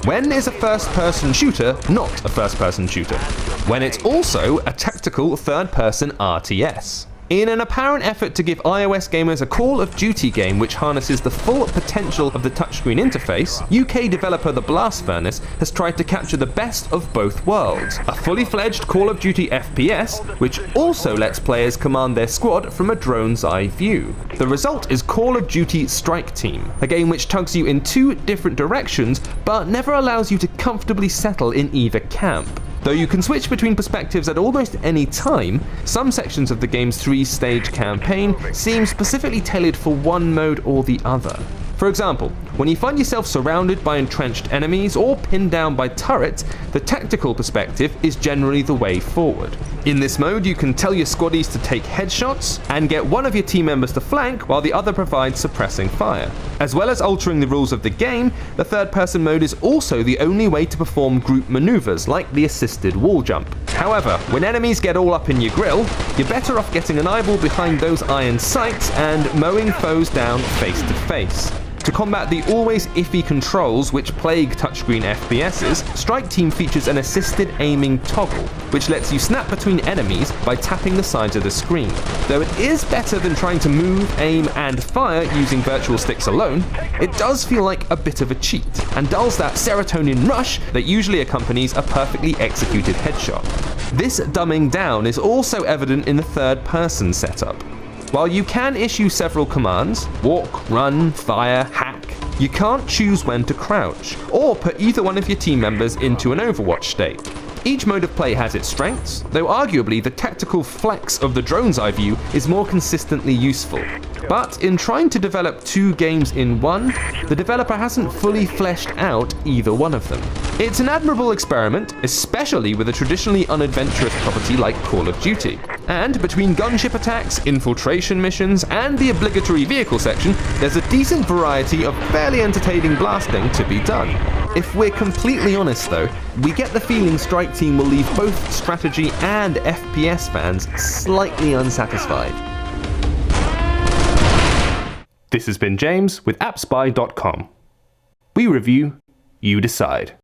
When is a first-person shooter not a first-person shooter? When it's also a tactical third-person RTS. In an apparent effort to give iOS gamers a Call of Duty game which harnesses the full potential of the touchscreen interface, UK developer The Blast Furnace has tried to capture the best of both worlds. A fully fledged Call of Duty FPS, which also lets players command their squad from a drone's eye view. The result is Call of Duty Strike Team, a game which tugs you in two different directions, but never allows you to comfortably settle in either camp. Though you can switch between perspectives at almost any time, some sections of the game's three-stage campaign seem specifically tailored for one mode or the other. For example, when you find yourself surrounded by entrenched enemies or pinned down by turrets, the tactical perspective is generally the way forward. In this mode, you can tell your squaddies to take headshots and get one of your team members to flank while the other provides suppressing fire. As well as altering the rules of the game, the third-person mode is also the only way to perform group maneuvers like the assisted wall jump. However, when enemies get all up in your grill, you're better off getting an eyeball behind those iron sights and mowing foes down face to face. To combat the always iffy controls which plague touchscreen FPSs, Strike Team features an assisted aiming toggle, which lets you snap between enemies by tapping the sides of the screen. Though it is better than trying to move, aim, and fire using virtual sticks alone, it does feel like a bit of a cheat, and dulls that serotonin rush that usually accompanies a perfectly executed headshot. This dumbing down is also evident in the third-person setup. While you can issue several commands, walk, run, fire, hack, you can't choose when to crouch, or put either one of your team members into an Overwatch state. Each mode of play has its strengths, though arguably the tactical flex of the drone's eye view is more consistently useful. But in trying to develop two games in one, the developer hasn't fully fleshed out either one of them. It's an admirable experiment, especially with a traditionally unadventurous property like Call of Duty. And between gunship attacks, infiltration missions, and the obligatory vehicle section, there's a decent variety of fairly entertaining blasting to be done. If we're completely honest though, we get the feeling Strike Team will leave both strategy and FPS fans slightly unsatisfied. This has been James with AppSpy.com. We review, you decide.